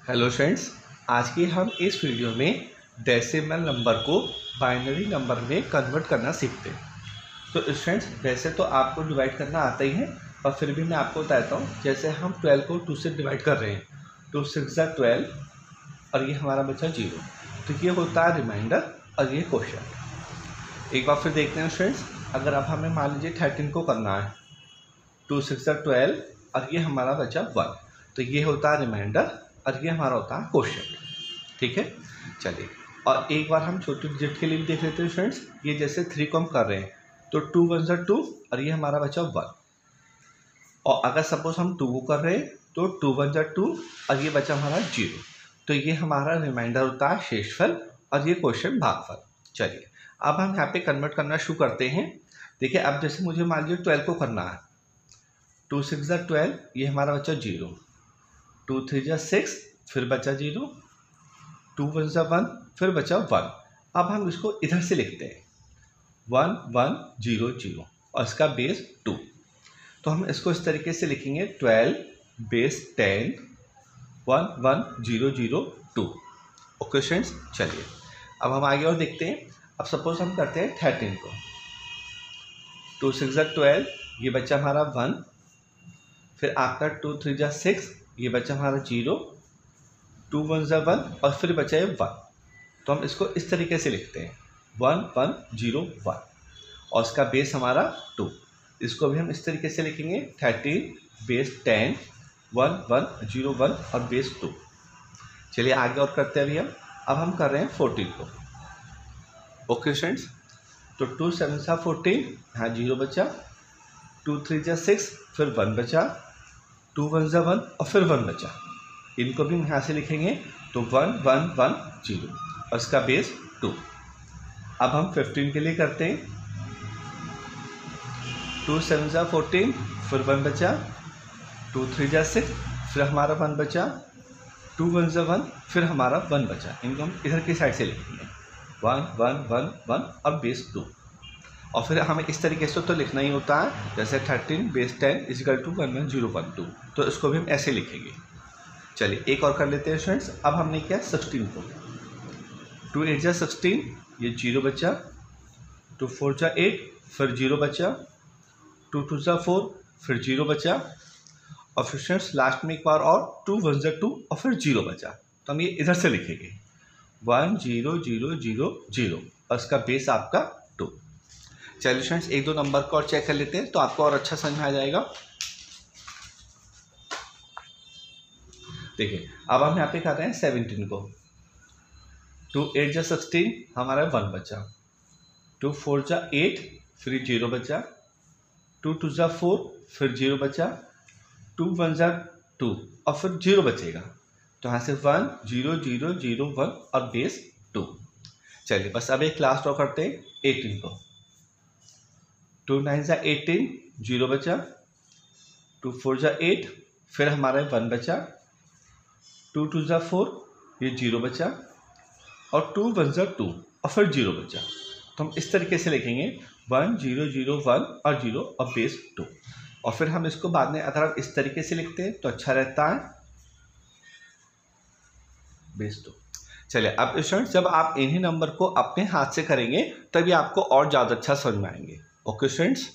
Hello friends, आज की हम इस वीडियो में डेसिमल नंबर को बाइनरी नंबर में कन्वर्ट करना सीखते हैं। तो फ्रेंड्स, वैसे तो आपको डिवाइड करना आता ही है, पर फिर भी मैं आपको बताता हूँ। जैसे हम 12 को 2 से डिवाइड कर रहे हैं, 2 6 12 और ये हमारा बचा 0। तो ये होता है रिमाइंडर और ये क्वेश्चन। एक बार फिर देखते हैं फ्रेंड्स, अगर अब हमें मान लीजिए 13 को करना है, 2 6 12 और ये हमारा बचा 1, तो ये होता है रिमाइंडर और ये हमारा होता है क्वेश्चन। ठीक है, चलिए। और एक बार हम छोटे डिजिट के लिए भी देख लेते हैं फ्रेंड्स। ये जैसे 3 को हम कर रहे हैं, तो 2 1 2 और ये हमारा बचा 1। और अगर सपोज हम 2 को कर रहे हैं, तो 2 1 2 और ये बचा हमारा 0। तो ये हमारा रिमाइंडर होता है शेषफल और ये क्वेश्चन भागफल। चलिए, अब हम यहाँ पे कन्वर्ट करना शुरू करते हैं। देखिए, अब जैसे मुझे मान लीजिए 12 को करना है, 2 6 12, ये हमारा बचा 0, 2 3 6, फिर बचा 0, 2 1 1, फिर बचा 1। अब हम इसको इधर से लिखते हैं 1 1 0 0 और इसका बेस 2। तो हम इसको इस तरीके से लिखेंगे 12 बेस 10 1 1 0 0 2। ओके फ्रेंड्स, चलिए अब हम आगे और देखते हैं। अब सपोज हम करते हैं 13 को, 2 6 12, ये बचा हमारा 1, फिर आपका 2 3 6, ये बचा हमारा 0, 2 1 1 और फिर बचा है 1। तो हम इसको इस तरीके से लिखते हैं 1 1 0 1 और इसका बेस हमारा 2। इसको भी हम इस तरीके से लिखेंगे 13 बेस 10 1 1 0 1 और बेस 2। चलिए आगे और करते हैं भैया। अब हम कर रहे हैं 14 को। ओके फ्रेंड्स, तो 2 7 14, यहाँ 0 बचा, 2 3 6, फिर 1 बचा, 2 1 1 और फिर 1 बचा। इनको भी हम यहाँ से लिखेंगे, तो 1 1 1 0 और इसका बेस 2। अब हम 15 के लिए करते हैं, 2 7 14, फिर 1 बचा, 2 3 6, फिर हमारा 1 बचा, 2 1 1, फिर हमारा 1 बचा। इनको हम इधर की साइड से लिखेंगे 1 1 1 1 और बेस 2। और फिर हमें इस तरीके से तो लिखना ही होता है, जैसे 13 बेस 10 इजिकल टू 1 1 0 1 2। तो इसको भी हम ऐसे लिखेंगे। चलिए एक और कर लेते हैं फ्रेंड्स। अब हमने किया 16 को, 2 8 16, ये 0 बचा, 2 4 8, फिर 0 बचा, 2 2 4, फिर 0 बचा और फिर फ्रेंड्स लास्ट में एक बार और 2 1 2 और फिर 0 बचा। तो हम ये इधर से लिखेंगे 1 0 0 0 0 और इसका बेस आपका 2। चलिए फ्रेंड्स, एक दो नंबर को और चेक कर लेते हैं, तो आपको और अच्छा समझ में आ जाएगा। देखिए, अब हम यहाँ पे कर रहे हैं 17 को, 2 8 16, हमारा 1 बचा, 2 4 8, फिर 0 बचा, 2 2 4, फिर 0 बचा, 2 1 2 और फिर 0 बचेगा। तो यहाँ से 1 0 0 0 1 और बेस 2। चलिए बस अब एक लास्ट और करते हैं 18 को, 2 9 18, 0 बचा, 2 4 8, फिर हमारा 1 बचा, 2 2 4, ये 0 बचा और 2 1 2 और फिर 0 बचा। तो हम इस तरीके से लिखेंगे 1 0 0 1 और 0 और बेस 2। और फिर हम इसको बाद में अगर हम इस तरीके से लिखते हैं तो अच्छा रहता है, बेस 2। चलिए अब स्टूडेंट्स, जब आप इन्हीं नंबर को अपने हाथ से करेंगे तभी आपको और ज़्यादा अच्छा समझ में आएंगे। Okay students.